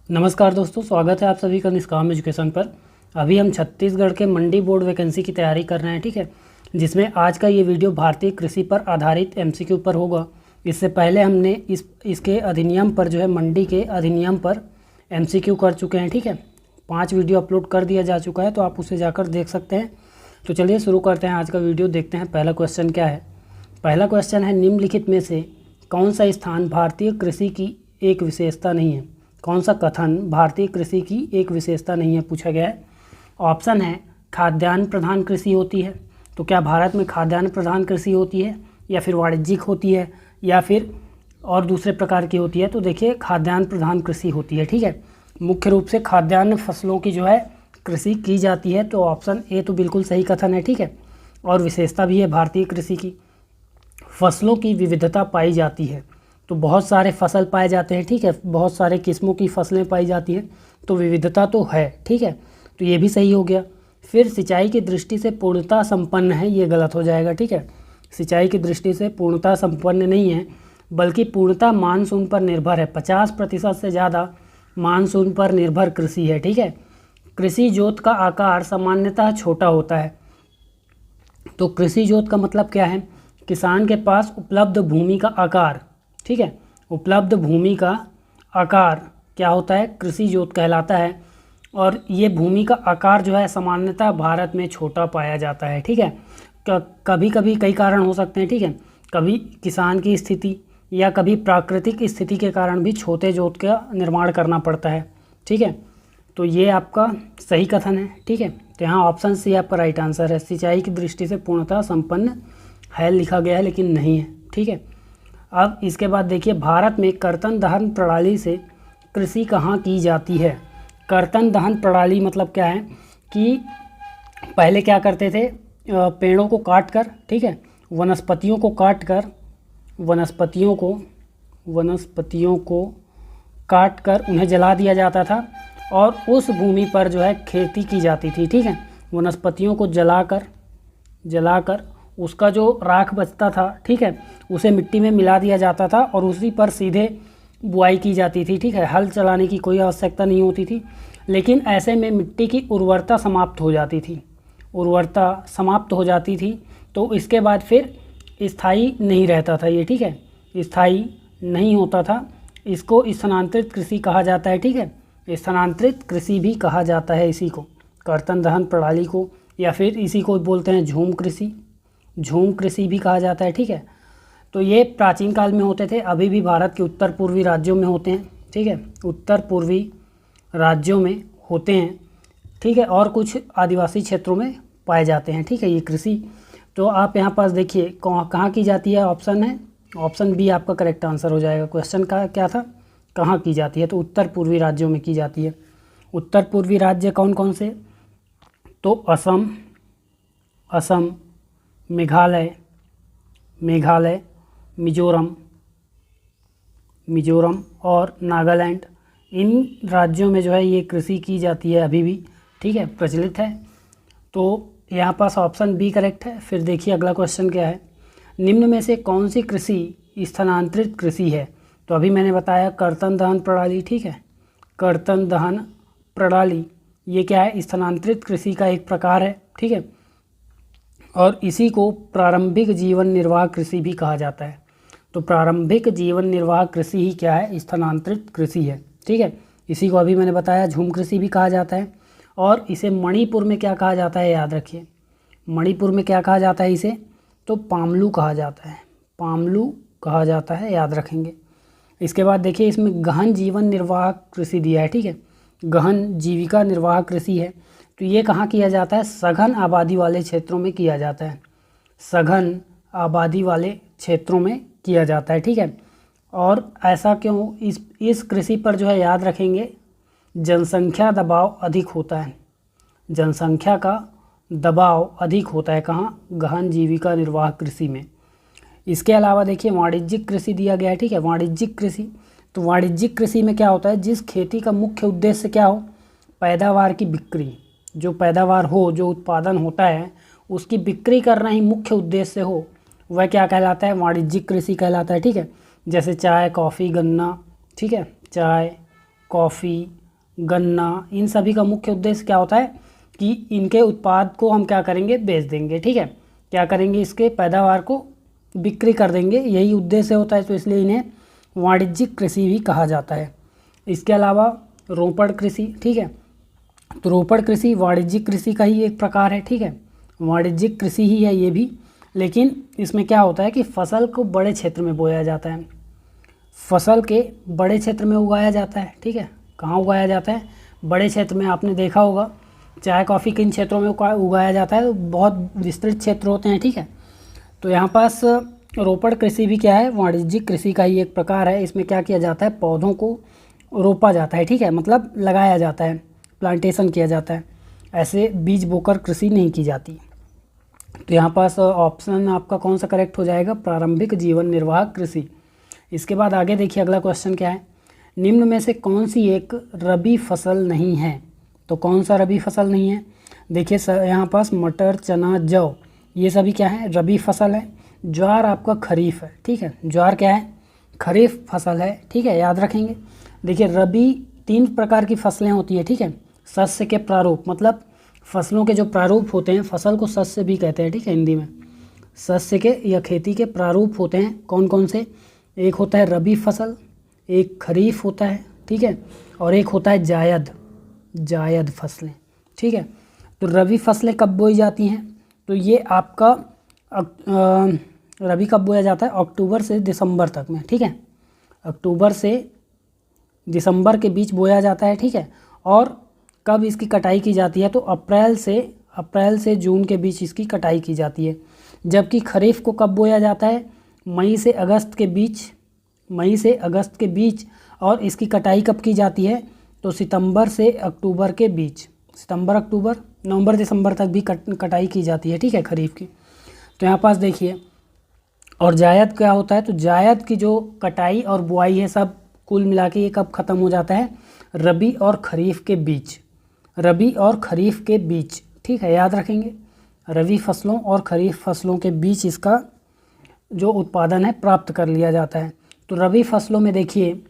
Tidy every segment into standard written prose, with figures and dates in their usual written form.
नमस्कार दोस्तों, स्वागत है आप सभी का निष्काम एजुकेशन पर। अभी हम छत्तीसगढ़ के मंडी बोर्ड वैकेंसी की तैयारी कर रहे हैं, ठीक है, जिसमें आज का ये वीडियो भारतीय कृषि पर आधारित एमसीक्यू पर होगा। इससे पहले हमने इसके अधिनियम पर जो है मंडी के अधिनियम पर एमसीक्यू कर चुके हैं, ठीक है। 5 वीडियो अपलोड कर दिया जा चुका है, तो आप उसे जाकर देख सकते हैं। तो चलिए शुरू करते हैं आज का वीडियो। देखते हैं पहला क्वेश्चन क्या है। पहला क्वेश्चन है, निम्नलिखित में से कौन सा स्थान भारतीय कृषि की एक विशेषता नहीं है। कौन सा कथन भारतीय कृषि की एक विशेषता नहीं है पूछा गया है। ऑप्शन है खाद्यान्न प्रधान कृषि होती है। तो क्या भारत में खाद्यान्न प्रधान कृषि होती है, या फिर वाणिज्यिक होती है, या फिर और दूसरे प्रकार की होती है। तो देखिए खाद्यान्न प्रधान कृषि होती है, ठीक है। मुख्य रूप से खाद्यान्न फसलों की जो है कृषि की जाती है। तो ऑप्शन ए तो बिल्कुल सही कथन है, ठीक है। और विशेषता भी है भारतीय कृषि की, फसलों की विविधता पाई जाती है। तो बहुत सारे फसल पाए जाते हैं, ठीक है, बहुत सारे किस्मों की फसलें पाई जाती हैं, तो विविधता तो है, ठीक है। तो ये भी सही हो गया। फिर सिंचाई की दृष्टि से पूर्णता संपन्न है, ये गलत हो जाएगा, ठीक है। सिंचाई की दृष्टि से पूर्णता संपन्न नहीं है, बल्कि पूर्णता मानसून पर निर्भर है। 50% से ज़्यादा मानसून पर निर्भर कृषि है, ठीक है। कृषि जोत का आकार सामान्यतः छोटा होता है। तो कृषि जोत का मतलब क्या है, किसान के पास उपलब्ध भूमि का आकार, ठीक है, उपलब्ध भूमि का आकार क्या होता है, कृषि जोत कहलाता है। और ये भूमि का आकार जो है सामान्यतः भारत में छोटा पाया जाता है, ठीक है। कभी कभी कई कारण हो सकते हैं, ठीक है, कभी किसान की स्थिति या कभी प्राकृतिक स्थिति के कारण भी छोटे जोत का निर्माण करना पड़ता है, ठीक है। तो ये आपका सही कथन है, ठीक है। तो यहाँ ऑप्शन सी आपका राइट आंसर है। सिंचाई की दृष्टि से पूर्णतः संपन्न है लिखा गया है, लेकिन नहीं है, ठीक है। अब इसके बाद देखिए, भारत में कर्तन दहन प्रणाली से कृषि कहाँ की जाती है। कर्तन दहन प्रणाली मतलब क्या है कि पहले क्या करते थे, पेड़ों को काट कर, ठीक है, वनस्पतियों को काट कर उन्हें जला दिया जाता था, और उस भूमि पर जो है खेती की जाती थी, ठीक है। वनस्पतियों को जलाकर उसका जो राख बचता था, ठीक है, उसे मिट्टी में मिला दिया जाता था और उसी पर सीधे बुआई की जाती थी, ठीक है। हल चलाने की कोई आवश्यकता नहीं होती थी। लेकिन ऐसे में मिट्टी की उर्वरता समाप्त हो जाती थी, तो इसके बाद फिर स्थायी नहीं रहता था ये, ठीक है, स्थायी नहीं होता था। इसको स्थानांतरित कृषि कहा जाता है, ठीक है। स्थानांतरित कृषि भी कहा जाता है इसी को, कर्तन दहन प्रणाली को, या फिर इसी को बोलते हैं झूम कृषि भी कहा जाता है, ठीक है। तो ये प्राचीन काल में होते थे, अभी भी भारत के उत्तर पूर्वी राज्यों में होते हैं, ठीक है, उत्तर पूर्वी राज्यों में होते हैं, ठीक है, और कुछ आदिवासी क्षेत्रों में पाए जाते हैं, ठीक है, ये कृषि। तो आप यहाँ पास देखिए कहाँ की जाती है, ऑप्शन बी आपका करेक्ट आंसर हो जाएगा। क्वेश्चन का क्या था, कहाँ की जाती है, तो उत्तर पूर्वी राज्यों में की जाती है। उत्तर पूर्वी राज्य कौन कौन से, तो असम, मेघालय, मिजोरम और नागालैंड, इन राज्यों में जो है ये कृषि की जाती है अभी भी, ठीक है, प्रचलित है। तो यहाँ पास ऑप्शन बी करेक्ट है। फिर देखिए अगला क्वेश्चन क्या है, निम्न में से कौन सी कृषि स्थानांतरित कृषि है। तो अभी मैंने बताया कर्तन दहन प्रणाली, ठीक है, कर्तन दहन प्रणाली ये क्या है, स्थानांतरित कृषि का एक प्रकार है, ठीक है। और इसी को प्रारंभिक जीवन निर्वाह कृषि भी कहा जाता है। तो प्रारंभिक जीवन निर्वाह कृषि ही क्या है, स्थानांतरित कृषि है, ठीक है। इसी को अभी मैंने बताया झूम कृषि भी कहा जाता है। और इसे मणिपुर में क्या कहा जाता है, याद रखिए, मणिपुर में क्या कहा जाता है इसे, तो पामलू कहा जाता है, याद रखेंगे। इसके बाद देखिए इसमें गहन जीवन निर्वाह कृषि दिया है, ठीक है, गहन जीविका निर्वाह कृषि है। तो ये कहाँ किया जाता है, सघन आबादी वाले क्षेत्रों में किया जाता है, सघन आबादी वाले क्षेत्रों में किया जाता है, ठीक है। और ऐसा क्यों, इस कृषि पर जो है याद रखेंगे, जनसंख्या दबाव अधिक होता है, जनसंख्या का दबाव अधिक होता है कहाँ, गहन जीविका निर्वाह कृषि में। इसके अलावा देखिए वाणिज्यिक कृषि दिया गया है, ठीक है, वाणिज्यिक कृषि। तो वाणिज्यिक कृषि में क्या होता है, जिस खेती का मुख्य उद्देश्य क्या हो, पैदावार की बिक्री, जो पैदावार हो, जो उत्पादन होता है उसकी बिक्री करना ही मुख्य उद्देश्य हो, वह क्या कहलाता है, वाणिज्यिक कृषि कहलाता है, ठीक है। जैसे चाय, कॉफ़ी, गन्ना, ठीक है, चाय, कॉफ़ी, गन्ना, इन सभी का मुख्य उद्देश्य क्या होता है कि इनके उत्पाद को हम क्या करेंगे, बेच देंगे। ठीक है, क्या करेंगे, इसके पैदावार को बिक्री कर देंगे, यही उद्देश्य होता है। तो इसलिए इन्हें वाणिज्यिक कृषि भी कहा जाता है। इसके अलावा रोपड़ कृषि, ठीक है, तो रोपड़ कृषि वाणिज्यिक कृषि का ही एक प्रकार है। ठीक है, वाणिज्यिक कृषि ही है ये भी, लेकिन इसमें क्या होता है कि फसल को बड़े क्षेत्र में बोया जाता है, फसल के बड़े क्षेत्र में उगाया जाता है। ठीक है, कहाँ उगाया जाता है, बड़े क्षेत्र में। आपने देखा होगा चाय कॉफ़ी किन क्षेत्रों में उगाया जाता है, तो बहुत विस्तृत क्षेत्र होते हैं। ठीक है, तो यहाँ पास रोपड़ कृषि भी क्या है, वाणिज्यिक कृषि का ही एक प्रकार है। इसमें क्या किया जाता है, पौधों को रोपा जाता है। ठीक है, मतलब लगाया जाता है, प्लांटेशन किया जाता है, ऐसे बीज बोकर कृषि नहीं की जाती। तो यहाँ पास ऑप्शन आपका कौन सा करेक्ट हो जाएगा, प्रारंभिक जीवन निर्वाह कृषि। इसके बाद आगे देखिए अगला क्वेश्चन क्या है, निम्न में से कौन सी एक रबी फसल नहीं है। तो कौन सा रबी फसल नहीं है, देखिए यहाँ पास मटर, चना, जौ, ये सभी क्या है, रबी फसल है। ज्वार आपका खरीफ है। ठीक है, ज्वार क्या है, खरीफ फसल है। ठीक है, याद रखेंगे। देखिए रबी 3 प्रकार की फसलें होती है। ठीक है, शस्य के प्रारूप, मतलब फसलों के जो प्रारूप होते हैं, फसल को शस्य भी कहते हैं। ठीक है, हिंदी में शस्य के या खेती के प्रारूप होते हैं। कौन कौन से, एक होता है रबी फसल, एक खरीफ होता है। ठीक है, और एक होता है जायद फसलें। ठीक है, तो रबी फसलें कब बोई जाती हैं, तो ये आपका रबी कब बोया जाता है, अक्टूबर से दिसंबर तक में। ठीक है, अक्टूबर से दिसंबर के बीच बोया जाता है। ठीक है, और कब इसकी कटाई की जाती है, तो अप्रैल से जून के बीच इसकी कटाई की जाती है। जबकि खरीफ को कब बोया जाता है, मई से अगस्त के बीच, और इसकी कटाई कब की जाती है, तो सितंबर से अक्टूबर के बीच, सितंबर अक्टूबर नवंबर दिसंबर तक भी कटाई की जाती है। ठीक है, खरीफ की। तो यहाँ पास देखिए, और जायद क्या होता है, तो जायद की जो कटाई और बुआई है, सब कुल मिला के ये कब ख़त्म हो जाता है, रबी और खरीफ के बीच, रबी और खरीफ के बीच। ठीक है, याद रखेंगे, रबी फसलों और खरीफ फसलों के बीच इसका जो उत्पादन है प्राप्त कर लिया जाता है। तो रबी फसलों में देखिए,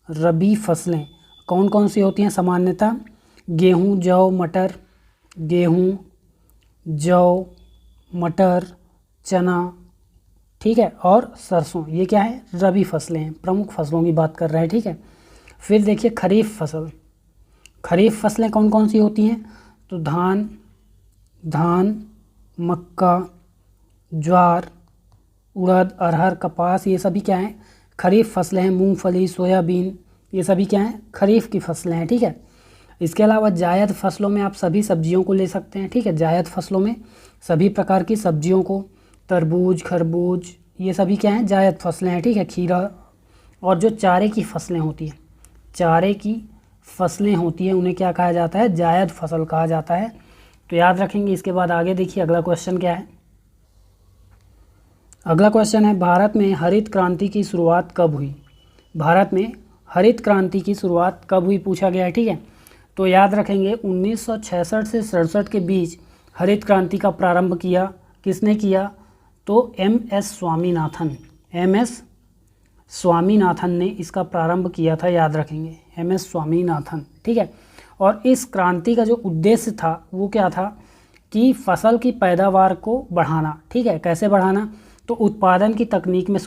रबी फसलें कौन कौन सी होती हैं, सामान्यतः गेहूँ, जौ, मटर, गेहूँ, जौ, मटर, चना, ठीक है, और सरसों, ये क्या है, रबी फसलें हैं, प्रमुख फसलों की बात कर रहे हैं। ठीक है, फिर देखिए खरीफ फसलें कौन कौन सी होती हैं, तो धान, मक्का, ज्वार, उड़द, अरहर, कपास, ये सभी क्या हैं, खरीफ फसलें हैं। मूंगफली, सोयाबीन, ये सभी क्या हैं, खरीफ की फसलें हैं। ठीक है, इसके अलावा जायद फसलों में आप सभी सब्जियों को ले सकते हैं। ठीक है, जायद फसलों में सभी प्रकार की सब्जियों को, तरबूज, खरबूज, ये सभी क्या हैं, जायद फसलें हैं। ठीक है, खीरा, और जो चारे की फसलें होती हैं, उन्हें क्या कहा जाता है, जायद फसल कहा जाता है। तो याद रखेंगे। इसके बाद आगे देखिए अगला क्वेश्चन क्या है, अगला क्वेश्चन है, भारत में हरित क्रांति की शुरुआत कब हुई। भारत में हरित क्रांति की शुरुआत कब हुई पूछा गया है। ठीक है, तो याद रखेंगे 1966 से 67 के बीच हरित क्रांति का प्रारंभ किया, किसने किया, तो एम.एस. स्वामीनाथन ने इसका प्रारंभ किया था। याद रखेंगे, एम.एस. स्वामीनाथन। ठीक है, और इस क्रांति का जो उद्देश्य था वो क्या था कि फसल की पैदावार को बढ़ाना। ठीक है, कैसे बढ़ाना, तो उत्पादन की तकनीक में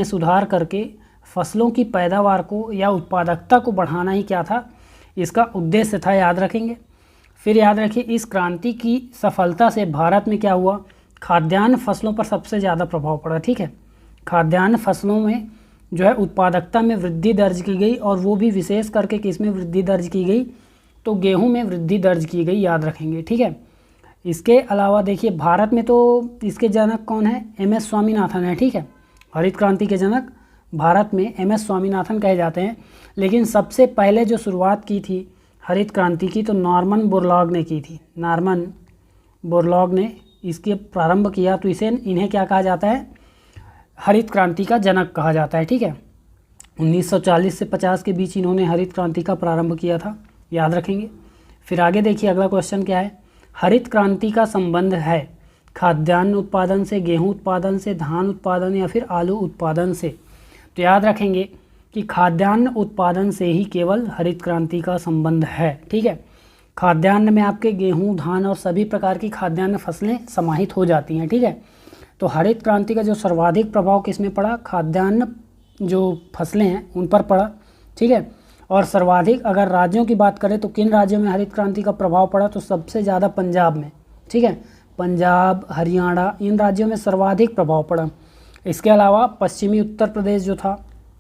सुधार करके फसलों की पैदावार को या उत्पादकता को बढ़ाना ही क्या था, इसका उद्देश्य था। याद रखेंगे। फिर याद रखिए, इस क्रांति की सफलता से भारत में क्या हुआ, खाद्यान्न फसलों पर सबसे ज़्यादा प्रभाव पड़ा। ठीक है, खाद्यान्न फसलों में जो है उत्पादकता में वृद्धि दर्ज की गई, और वो भी विशेष करके किसमें वृद्धि दर्ज की गई, तो गेहूं में वृद्धि दर्ज की गई। याद रखेंगे। ठीक है, इसके अलावा देखिए भारत में तो इसके जनक कौन है, एम.एस. स्वामीनाथन है। ठीक है, हरित क्रांति के जनक भारत में एम.एस. स्वामीनाथन कहे जाते हैं। लेकिन सबसे पहले जो शुरुआत की थी हरित क्रांति की, तो नॉर्मन बोरलॉग ने की थी। नॉर्मन बोरलॉग ने इसके प्रारंभ किया, तो इन्हें क्या कहा जाता है, हरित क्रांति का जनक कहा जाता है। ठीक है, 1940 से 50 के बीच इन्होंने हरित क्रांति का प्रारंभ किया था। याद रखेंगे। फिर आगे देखिए अगला क्वेश्चन क्या है, हरित क्रांति का संबंध है खाद्यान्न उत्पादन से, गेहूं उत्पादन से, धान उत्पादन या फिर आलू उत्पादन से। तो याद रखेंगे कि खाद्यान्न उत्पादन से ही केवल हरित क्रांति का संबंध है। ठीक है, खाद्यान्न में आपके गेहूं, धान और सभी प्रकार की खाद्यान्न फसलें समाहित हो जाती हैं। ठीक है, तो हरित क्रांति का जो सर्वाधिक प्रभाव किस में पड़ा, खाद्यान्न जो फसलें हैं उन पर पड़ा। ठीक है, और सर्वाधिक अगर राज्यों की बात करें तो किन राज्यों में हरित क्रांति का प्रभाव पड़ा, तो सबसे ज़्यादा पंजाब में। ठीक है, पंजाब, हरियाणा, इन राज्यों में सर्वाधिक प्रभाव पड़ा। इसके अलावा पश्चिमी उत्तर प्रदेश जो था,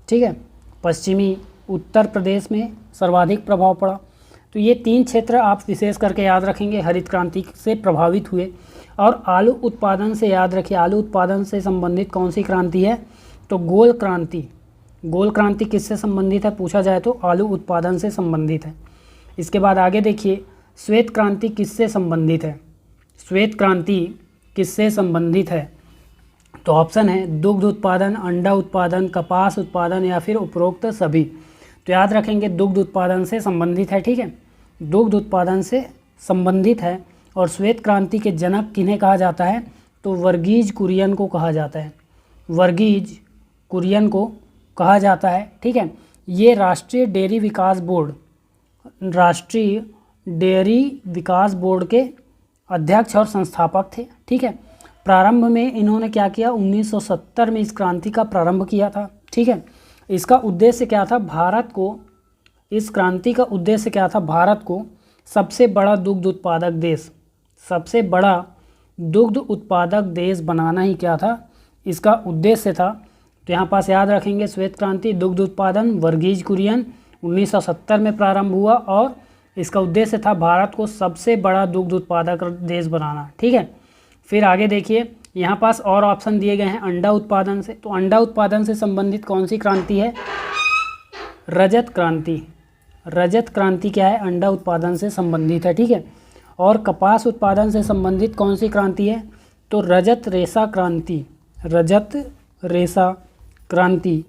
ठीक है, पश्चिमी उत्तर प्रदेश में सर्वाधिक प्रभाव पड़ा। तो ये 3 क्षेत्र आप विशेष करके याद रखेंगे हरित क्रांति से प्रभावित हुए। और आलू उत्पादन से याद रखिए, आलू उत्पादन से संबंधित कौन सी क्रांति है, तो गोल क्रांति। गोल क्रांति किससे संबंधित है पूछा जाए तो आलू उत्पादन से संबंधित है। इसके बाद आगे देखिए, श्वेत क्रांति किससे संबंधित है, श्वेत क्रांति किससे संबंधित है, तो ऑप्शन है दुग्ध उत्पादन, अंडा उत्पादन, कपास उत्पादन या फिर उपरोक्त सभी। तो याद रखेंगे दुग्ध उत्पादन से संबंधित है। ठीक है, दुग्ध उत्पादन से संबंधित है। और श्वेत क्रांति के जनक किन्हें कहा जाता है, तो वर्गीज कुरियन को कहा जाता है, वर्गीज कुरियन को कहा जाता है। ठीक है, ये राष्ट्रीय डेयरी विकास बोर्ड, राष्ट्रीय डेयरी विकास बोर्ड के अध्यक्ष और संस्थापक थे। ठीक है, प्रारंभ में इन्होंने क्या किया, 1970 में इस क्रांति का प्रारंभ किया था। ठीक है, इसका उद्देश्य क्या था, भारत को, इस क्रांति का उद्देश्य क्या था, भारत को सबसे बड़ा दुग्ध उत्पादक देश, सबसे बड़ा दुग्ध उत्पादक देश बनाना ही क्या था, इसका उद्देश्य था। तो यहाँ पास याद रखेंगे श्वेत क्रांति, दुग्ध उत्पादन, वर्गीज कुरियन, 1970 में प्रारंभ हुआ और इसका उद्देश्य था भारत को सबसे बड़ा दुग्ध उत्पादक देश बनाना। ठीक है, फिर आगे देखिए, यहाँ पास और ऑप्शन दिए गए हैं अंडा उत्पादन से। तो अंडा उत्पादन से संबंधित कौन सी क्रांति है, रजत क्रांति। रजत क्रांति क्या है, अंडा उत्पादन से संबंधित है। ठीक है, और कपास उत्पादन से संबंधित कौन सी क्रांति है, तो रजत रेशा क्रांति, रजत रेशा क्रांति,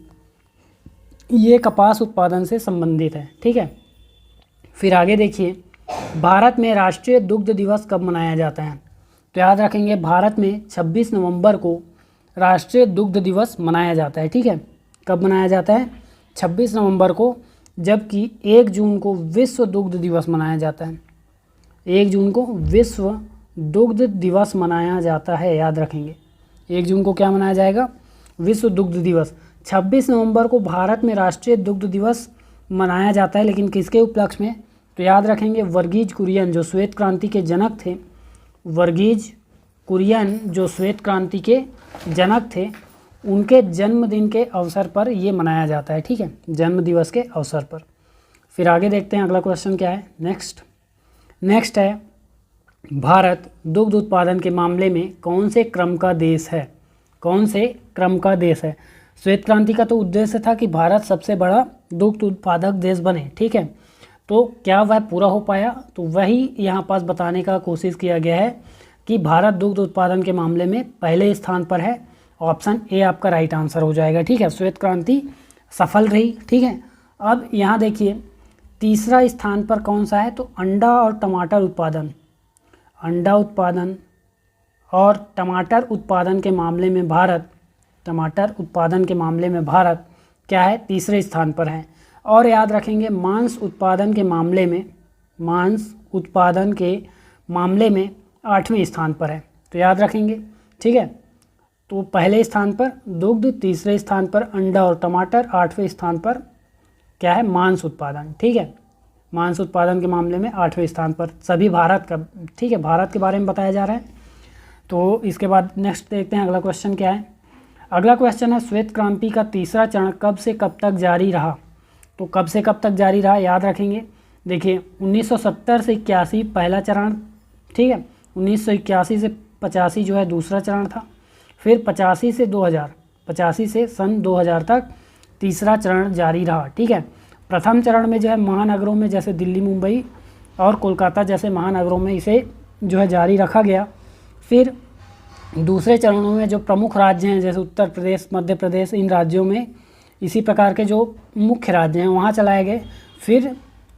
ये कपास उत्पादन से संबंधित है। ठीक है, फिर आगे देखिए, भारत में राष्ट्रीय दुग्ध दिवस कब मनाया जाता है, तो याद रखेंगे भारत में 26 नवंबर को राष्ट्रीय दुग्ध दिवस मनाया जाता है। ठीक है, कब मनाया जाता है, 26 नवंबर को, जबकि 1 जून को विश्व दुग्ध दिवस मनाया जाता है। 1 जून को विश्व दुग्ध दिवस मनाया जाता है, याद रखेंगे 1 जून को क्या मनाया जाएगा, विश्व दुग्ध दिवस। 26 नवंबर को भारत में राष्ट्रीय दुग्ध दिवस मनाया जाता है, लेकिन किसके उपलक्ष्य में, तो याद रखेंगे वर्गीज कुरियन जो श्वेत क्रांति के जनक थे, वर्गीज कुरियन जो श्वेत क्रांति के जनक थे, उनके जन्मदिन के अवसर पर ये मनाया जाता है। ठीक है, जन्म दिवस के अवसर पर। फिर आगे देखते हैं अगला क्वेश्चन क्या है, नेक्स्ट है, भारत दुग्ध उत्पादन के मामले में कौन से क्रम का देश है, कौन से क्रम का देश है। श्वेत क्रांति का तो उद्देश्य था कि भारत सबसे बड़ा दुग्ध उत्पादक देश बने। ठीक है, तो क्या वह पूरा हो पाया, तो वही यहाँ पास बताने का कोशिश किया गया है कि भारत दुग्ध उत्पादन के मामले में पहले स्थान पर है। ऑप्शन ए आपका राइट आंसर हो जाएगा। ठीक है, श्वेत क्रांति सफल रही। ठीक है, अब यहाँ देखिए तीसरा स्थान पर कौन सा है, तो अंडा और टमाटर उत्पादन, अंडा उत्पादन और टमाटर उत्पादन के मामले में भारत, टमाटर उत्पादन के मामले में भारत क्या है, तीसरे स्थान पर है। और याद रखेंगे मांस उत्पादन के मामले में, मांस उत्पादन के मामले में 8वें स्थान पर है। तो याद रखेंगे। ठीक है, तो पहले स्थान पर दुग्ध, तीसरे स्थान पर अंडा और टमाटर, 8वें स्थान पर क्या है, मांस उत्पादन। ठीक है, मांस उत्पादन के मामले में 8वें स्थान पर सभी भारत का। ठीक है, भारत के बारे में बताया जा रहा है। तो इसके बाद नेक्स्ट देखते हैं अगला क्वेश्चन क्या है। अगला क्वेश्चन है श्वेत क्रांति का तीसरा चरण कब से कब तक जारी रहा। तो कब से कब तक जारी रहा, याद रखेंगे। देखिए 1970 से 81 पहला चरण, ठीक है, 1981 से 85 जो है दूसरा चरण था, फिर 85 से 2000, 85 से सन 2000 तक तीसरा चरण जारी रहा। ठीक है, प्रथम चरण में जो है महानगरों में जैसे दिल्ली, मुंबई और कोलकाता जैसे महानगरों में इसे जो है जारी रखा गया। फिर दूसरे चरणों में जो प्रमुख राज्य हैं जैसे उत्तर प्रदेश, मध्य प्रदेश, इन राज्यों में इसी प्रकार के जो मुख्य राज्य हैं वहाँ चलाए गए। फिर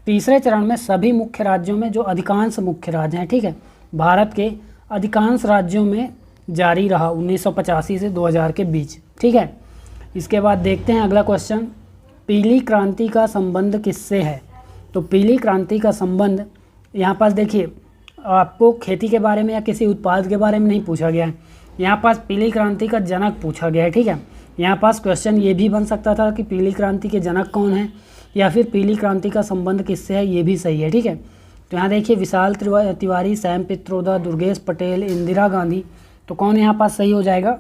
तीसरे चरण में सभी मुख्य राज्यों में जो अधिकांश मुख्य राज्य हैं, ठीक है, भारत के अधिकांश राज्यों में जारी रहा 1985 से 2000 के बीच। ठीक है, इसके बाद देखते हैं अगला क्वेश्चन, पीली क्रांति का संबंध किससे है। तो पीली क्रांति का संबंध यहाँ पास देखिए, आपको खेती के बारे में या किसी उत्पाद के बारे में नहीं पूछा गया है, यहाँ पास पीली क्रांति का जनक पूछा गया है। ठीक है, यहाँ पास क्वेश्चन ये भी बन सकता था कि पीली क्रांति के जनक कौन है, या फिर पीली क्रांति का संबंध किससे है, ये भी सही है। ठीक है, तो यहाँ देखिए विशाल तिवारी, सैम पित्रोदा, दुर्गेश पटेल, इंदिरा गांधी, तो कौन यहाँ पास सही हो जाएगा,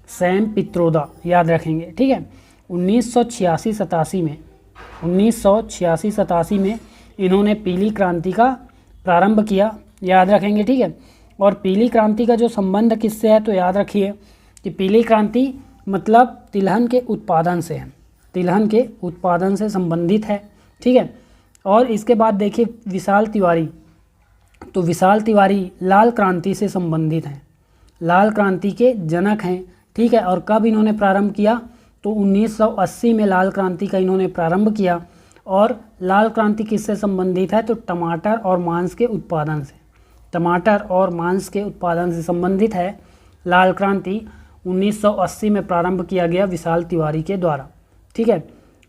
सैम पित्रोदा, याद रखेंगे। ठीक है, 1986-87 में इन्होंने पीली क्रांति का प्रारंभ किया, याद रखेंगे। ठीक है, और पीली क्रांति का जो संबंध किससे है, तो याद रखिए कि पीली क्रांति मतलब तिलहन के उत्पादन से है, तिलहन के उत्पादन से संबंधित है। ठीक है, और इसके बाद देखिए विशाल तिवारी, तो विशाल तिवारी लाल क्रांति से संबंधित हैं, लाल क्रांति के जनक हैं। ठीक है, और कब इन्होंने प्रारंभ किया, तो 1980 में लाल क्रांति का इन्होंने प्रारंभ किया। और लाल क्रांति किससे संबंधित है, तो टमाटर और मांस के उत्पादन से, टमाटर और मांस के उत्पादन से संबंधित है। लाल क्रांति 1980 में प्रारंभ किया गया विशाल तिवारी के द्वारा। ठीक है,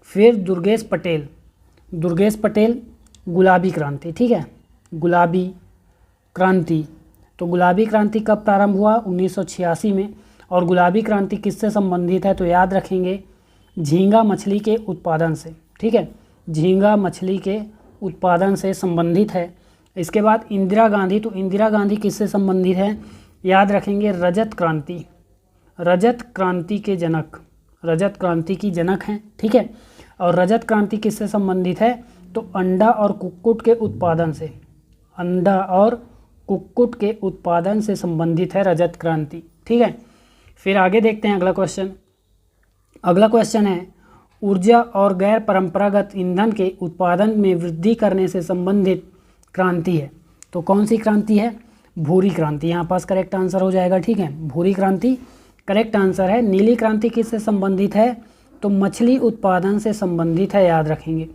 फिर दुर्गेश पटेल गुलाबी क्रांति। ठीक है, गुलाबी क्रांति, तो गुलाबी क्रांति कब प्रारंभ हुआ, 1986 में। और गुलाबी क्रांति किससे संबंधित है, तो याद रखेंगे झींगा मछली के उत्पादन से। ठीक है, झींगा मछली के उत्पादन से संबंधित है। इसके बाद इंदिरा गांधी, तो इंदिरा गांधी किससे संबंधित है, याद रखेंगे रजत क्रांति, रजत क्रांति के जनक, रजत क्रांति की जनक हैं। ठीक है, और रजत क्रांति किससे संबंधित है, तो अंडा और कुक्कुट के उत्पादन से, अंडा और कुक्कुट के उत्पादन से संबंधित है रजत क्रांति। ठीक है, फिर आगे देखते हैं अगला क्वेश्चन। अगला क्वेश्चन है ऊर्जा और गैर परंपरागत ईंधन के उत्पादन में वृद्धि करने से संबंधित क्रांति है। तो कौन सी क्रांति है, भूरी क्रांति, यहाँ पास करेक्ट आंसर हो जाएगा। ठीक है, भूरी क्रांति करेक्ट आंसर है। नीली क्रांति किससे संबंधित है, तो मछली उत्पादन से संबंधित है, याद रखेंगे।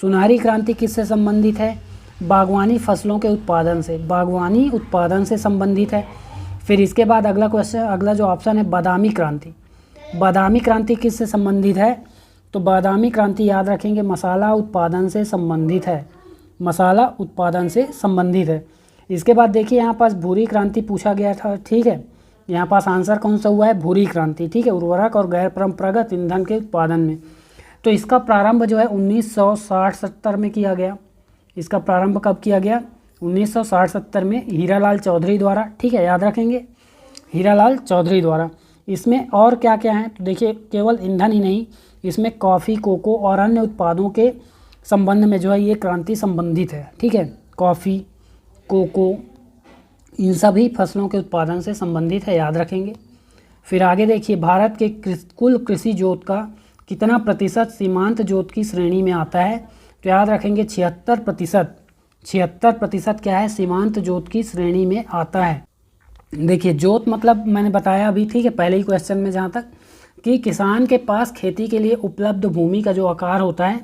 सुनहरी क्रांति किससे संबंधित है, बागवानी फसलों के उत्पादन से, बागवानी उत्पादन से संबंधित है। फिर इसके बाद अगला क्वेश्चन, अगला जो ऑप्शन है बादामी क्रांति, बादामी क्रांति किससे संबंधित है, तो बादामी क्रांति याद रखेंगे मसाला उत्पादन से संबंधित है, मसाला उत्पादन से संबंधित है। इसके बाद देखिए यहाँ पास भूरी क्रांति पूछा गया था। ठीक है, यहाँ पास आंसर कौन सा हुआ है, भूरी क्रांति। ठीक है, उर्वरक और गैर परंपरागत ईंधन के उत्पादन में। तो इसका प्रारंभ जो है 1960-70 में किया गया। इसका प्रारंभ कब किया गया, 1960-70 में हीरालाल चौधरी द्वारा। ठीक है, याद रखेंगे हीरालाल चौधरी द्वारा। इसमें और क्या क्या है, तो देखिए केवल ईंधन ही नहीं, इसमें कॉफ़ी, कोको और अन्य उत्पादों के संबंध में जो है ये क्रांति संबंधित है। ठीक है, कॉफ़ी, कोको, इन सभी फसलों के उत्पादन से संबंधित है, याद रखेंगे। फिर आगे देखिए भारत के कुल कृषि जोत का कितना प्रतिशत सीमांत जोत की श्रेणी में आता है, तो याद रखेंगे 76%, 76% क्या है, सीमांत जोत की श्रेणी में आता है। देखिए जोत मतलब मैंने बताया अभी, ठीक है, पहले ही क्वेश्चन में जहाँ तक कि किसान के पास खेती के लिए उपलब्ध भूमि का जो आकार होता है,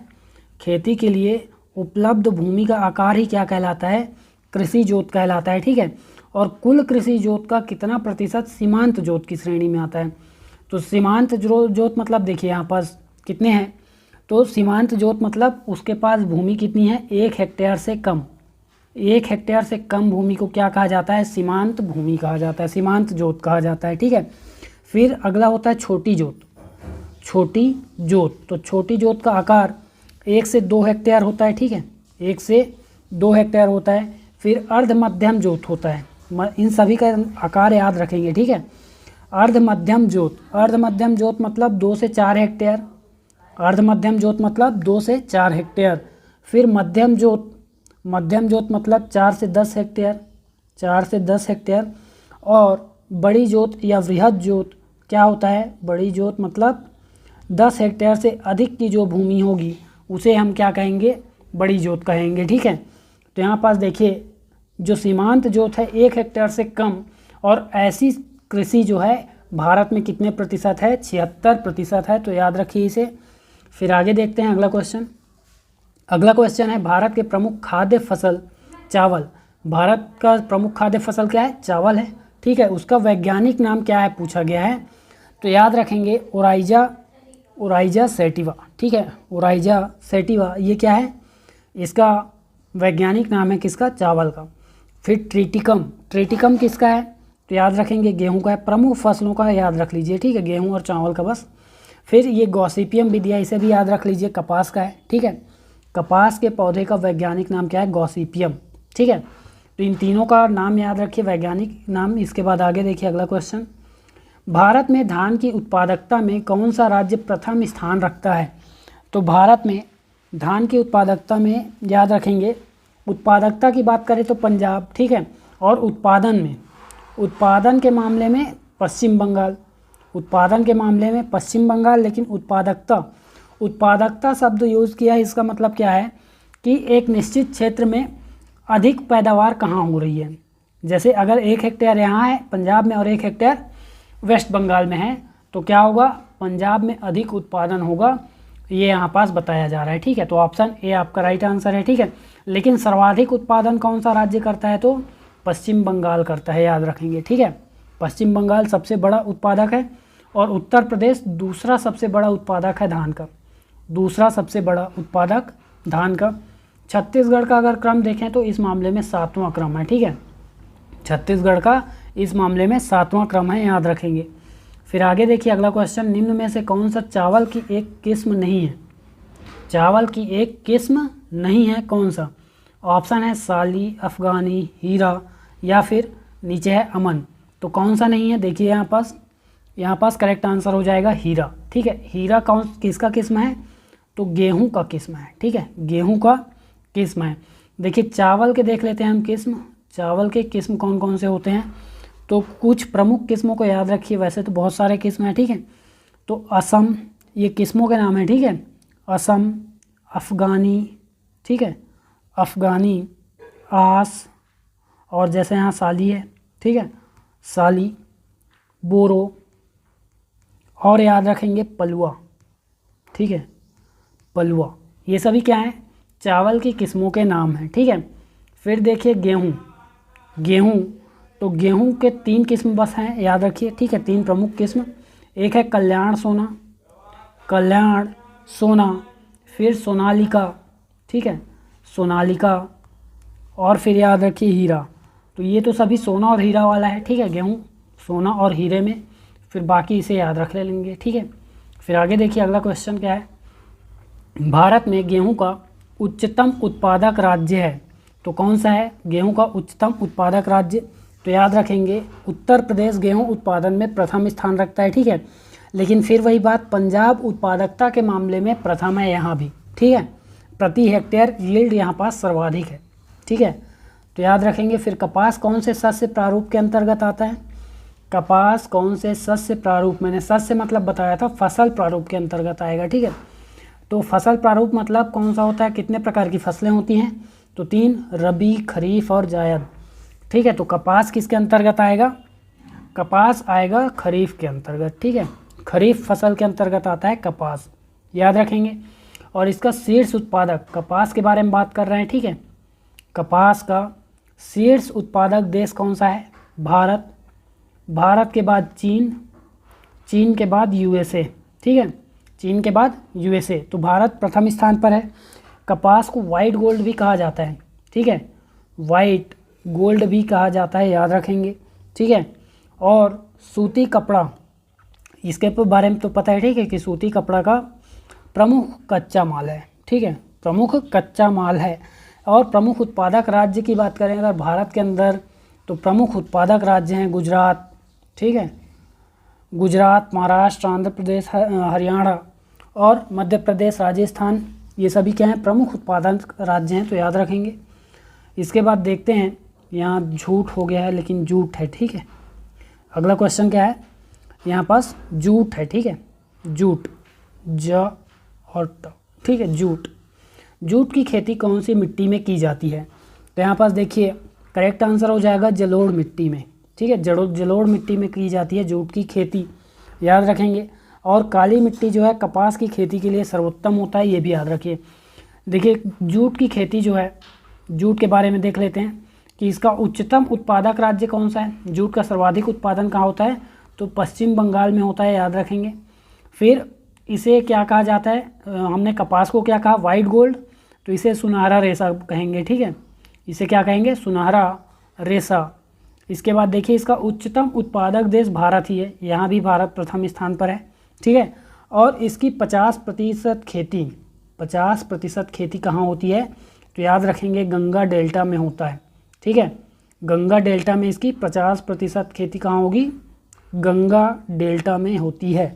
खेती के लिए उपलब्ध भूमि का आकार ही क्या कहलाता है, कृषि जोत कहलाता है। ठीक है, और कुल कृषि जोत का कितना प्रतिशत सीमांत जोत की श्रेणी में आता है, तो सीमांत जोत मतलब देखिए यहाँ पास कितने हैं, तो सीमांत जोत मतलब उसके पास भूमि कितनी है, 1 हेक्टेयर से कम, 1 हेक्टेयर से कम भूमि को क्या कहा जाता है, सीमांत भूमि कहा जाता है, सीमांत जोत कहा जाता है। ठीक है, फिर अगला होता है छोटी जोत, छोटी जोत, तो छोटी जोत का आकार 1 से 2 हेक्टेयर होता है। ठीक है, 1 से 2 हेक्टेयर होता है। फिर अर्ध मध्यम जोत होता है, इन सभी का आकार याद रखेंगे। ठीक है, अर्ध मध्यम जोत, अर्ध मध्यम जोत मतलब 2 से 4 हेक्टेयर, अर्ध मध्यम जोत मतलब 2 से 4 हेक्टेयर। फिर मध्यम जोत, मध्यम जोत मतलब 4 से 10 हेक्टेयर, 4 से 10 हेक्टेयर। और बड़ी जोत या वृहद जोत क्या होता है, बड़ी जोत मतलब 10 हेक्टेयर से अधिक की जो भूमि होगी उसे हम क्या कहेंगे, बड़ी जोत कहेंगे। ठीक है, तो यहाँ पास देखिए जो सीमांत जोत है 1 हेक्टेयर से कम, और ऐसी कृषि जो है भारत में कितने प्रतिशत है, 76% है, तो याद रखिए इसे। फिर आगे देखते हैं अगला क्वेश्चन। अगला क्वेश्चन है भारत के प्रमुख खाद्य फसल चावल, भारत का प्रमुख खाद्य फसल क्या है, चावल है। ठीक है, उसका वैज्ञानिक नाम क्या है पूछा गया है, तो याद रखेंगे ओराइजा ओराइजा सैटिवा, ठीक है, ओराइजा सैटिवा ये क्या है, इसका वैज्ञानिक नाम है किसका, चावल का। फिर ट्रिटिकम, ट्रिटिकम किसका है, तो याद रखेंगे गेहूं का है। प्रमुख फसलों का याद रख लीजिए, ठीक है, गेहूं और चावल का बस। फिर ये गॉसिपियम विदिया, इसे भी याद रख लीजिए, कपास का है, ठीक है। कपास के पौधे का वैज्ञानिक नाम क्या है, गॉसिपियम, ठीक है। तो इन तीनों का नाम याद रखिए, वैज्ञानिक नाम। इसके बाद आगे देखिए अगला क्वेश्चन, भारत में धान की उत्पादकता में कौन सा राज्य प्रथम स्थान रखता है। तो भारत में धान की उत्पादकता में याद रखेंगे, उत्पादकता की बात करें तो पंजाब, ठीक है, और उत्पादन में, उत्पादन के मामले में पश्चिम बंगाल, उत्पादन के मामले में पश्चिम बंगाल। लेकिन उत्पादकता, उत्पादकता शब्द यूज़ किया है, इसका मतलब क्या है कि एक निश्चित क्षेत्र में अधिक पैदावार कहाँ हो रही है। जैसे अगर 1 हेक्टेयर यहाँ है पंजाब में और 1 हेक्टेयर वेस्ट बंगाल में है, तो क्या होगा, पंजाब में अधिक उत्पादन होगा, ये यहाँ पास बताया जा रहा है, ठीक है। तो ऑप्शन ए आपका राइट आंसर है, ठीक है। लेकिन सर्वाधिक उत्पादन कौन सा राज्य करता है, तो पश्चिम बंगाल करता है, याद रखेंगे, ठीक है। पश्चिम बंगाल सबसे बड़ा उत्पादक है और उत्तर प्रदेश दूसरा सबसे बड़ा उत्पादक है धान का, दूसरा सबसे बड़ा उत्पादक धान का। छत्तीसगढ़ का अगर क्रम देखें तो इस मामले में 7वां क्रम है, ठीक है, छत्तीसगढ़ का इस मामले में 7वां क्रम है, याद रखेंगे। फिर आगे देखिए अगला क्वेश्चन, निम्न में से कौन सा चावल की एक किस्म नहीं है, चावल की एक किस्म नहीं है, कौन सा। ऑप्शन है साली, अफगानी, हीरा या फिर नीचे है अमन। तो कौन सा नहीं है, देखिए यहाँ पास करेक्ट आंसर हो जाएगा हीरा, ठीक है। हीरा कौन किसका किस्म है, तो गेहूं का किस्म है, ठीक है, गेहूं का किस्म है। देखिए चावल के देख लेते हैं हम किस्म, चावल के किस्म कौन कौन से होते हैं, तो कुछ प्रमुख किस्मों को याद रखिए, वैसे तो बहुत सारे किस्म हैं, ठीक है। तो असम, ये किस्मों के नाम है, ठीक है, असम, अफ़गानी, ठीक है, अफ़गानी, आस, और जैसे यहाँ साली है, ठीक है, साली, बोरो, और याद रखेंगे पलवा, ठीक है, पलवा। ये सभी क्या हैं, चावल की किस्मों के नाम हैं, ठीक है। फिर देखिए गेहूँ, गेहूँ, तो गेहूँ के 3 किस्म बस हैं, याद रखिए, ठीक है, 3 प्रमुख किस्म। एक है कल्याण सोना, कल्याण सोना, फिर सोनालिका, ठीक है, सोनालिका, और फिर याद रखिए हीरा। तो ये तो सभी सोना और हीरा वाला है, ठीक है, गेहूँ सोना और हीरे में, फिर बाकी इसे याद रख लेंगे, ठीक है। फिर आगे देखिए अगला क्वेश्चन क्या है, भारत में गेहूं का उच्चतम उत्पादक राज्य है, तो कौन सा है गेहूं का उच्चतम उत्पादक राज्य, तो याद रखेंगे उत्तर प्रदेश गेहूं उत्पादन में प्रथम स्थान रखता है, ठीक है। लेकिन फिर वही बात, पंजाब उत्पादकता के मामले में प्रथम है यहाँ भी, ठीक है, प्रति हेक्टेयर यील्ड यहाँ पास सर्वाधिक है, ठीक है। तो याद रखेंगे। फिर कपास कौन से शस्य प्रारूप के अंतर्गत आता है, कपास कौन से शस्य प्रारूप, मैंने शस्य मतलब बताया था, फसल प्रारूप के अंतर्गत आएगा, ठीक है। तो फसल प्रारूप मतलब कौन सा होता है, कितने प्रकार की फसलें होती हैं, तो 3, रबी, खरीफ और जायद, ठीक है। तो कपास किसके अंतर्गत आएगा, कपास आएगा खरीफ के अंतर्गत, ठीक है, खरीफ फसल के अंतर्गत आता है कपास, याद रखेंगे। और इसका शीर्ष उत्पादक, कपास के बारे में बात कर रहे हैं, ठीक है, कपास का शीर्ष उत्पादक देश कौन सा है, भारत, भारत के बाद चीन, चीन के बाद यूएसए, ठीक है, चीन के बाद यूएसए। तो भारत प्रथम स्थान पर है। कपास को वाइट गोल्ड भी कहा जाता है, ठीक है, वाइट गोल्ड भी कहा जाता है, याद रखेंगे, ठीक है। और सूती कपड़ा, इसके बारे में तो पता है, ठीक है, कि सूती कपड़ा का प्रमुख कच्चा माल है, ठीक है, प्रमुख कच्चा माल है। और प्रमुख उत्पादक राज्य की बात करें अगर भारत के अंदर, तो प्रमुख उत्पादक राज्य हैं गुजरात, ठीक है, गुजरात, महाराष्ट्र, आंध्र प्रदेश, हरियाणा और मध्य प्रदेश, राजस्थान, ये सभी क्या हैं, प्रमुख उत्पादक राज्य हैं, तो याद रखेंगे। इसके बाद देखते हैं, यहाँ झूठ हो गया है लेकिन जूट है, ठीक है। अगला क्वेश्चन क्या है, यहाँ पास जूट है, ठीक है, जूट, ज और ट, ठीक है, जूट। जूट की खेती कौन सी मिट्टी में की जाती है, तो यहाँ पास देखिए करेक्ट आंसर हो जाएगा जलोढ़ मिट्टी में, ठीक है, जलोढ़ मिट्टी में की जाती है जूट की खेती, याद रखेंगे। और काली मिट्टी जो है कपास की खेती के लिए सर्वोत्तम होता है, ये भी याद रखिए। देखिए जूट की खेती जो है, जूट के बारे में देख लेते हैं कि इसका उच्चतम उत्पादक राज्य कौन सा है, जूट का सर्वाधिक उत्पादन कहाँ होता है, तो पश्चिम बंगाल में होता है, याद रखेंगे। फिर इसे क्या कहा जाता है, हमने कपास को क्या कहा, वाइट गोल्ड, तो इसे सुनहरा रेशा कहेंगे, ठीक है, इसे क्या कहेंगे, सुनहरा रेशा। इसके बाद देखिए इसका उच्चतम उत्पादक देश भारत ही है, यहाँ भी भारत प्रथम स्थान पर है, ठीक है। और इसकी 50% खेती, 50% खेती कहाँ होती है, तो याद रखेंगे गंगा डेल्टा में होता है, ठीक है। गंगा डेल्टा में इसकी 50% खेती कहाँ होगी, गंगा डेल्टा में होती है।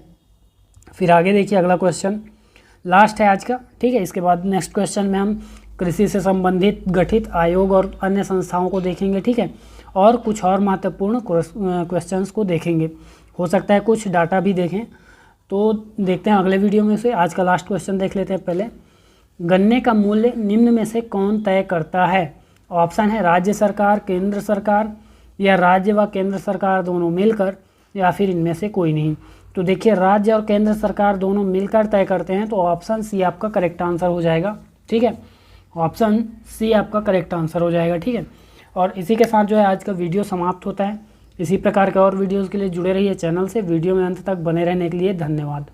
फिर आगे देखिए अगला क्वेश्चन, लास्ट है आज का, ठीक है। इसके बाद नेक्स्ट क्वेश्चन में हम कृषि से संबंधित गठित आयोग और अन्य संस्थाओं को देखेंगे, ठीक है, और कुछ और महत्वपूर्ण क्वेश्चंस को देखेंगे, हो सकता है कुछ डाटा भी देखें, तो देखते हैं अगले वीडियो में से। आज का लास्ट क्वेश्चन देख लेते हैं पहले, गन्ने का मूल्य निम्न में से कौन तय करता है। ऑप्शन है राज्य सरकार, केंद्र सरकार, या राज्य व केंद्र सरकार दोनों मिलकर, या फिर इनमें से कोई नहीं। तो देखिए राज्य और केंद्र सरकार दोनों मिलकर तय करते हैं, तो ऑप्शन सी आपका करेक्ट आंसर हो जाएगा, ठीक है, ऑप्शन सी आपका करेक्ट आंसर हो जाएगा, ठीक है। और इसी के साथ जो है आज का वीडियो समाप्त होता है। इसी प्रकार के और वीडियोज़ के लिए जुड़े रहिए चैनल से। वीडियो में अंत तक बने रहने के लिए धन्यवाद।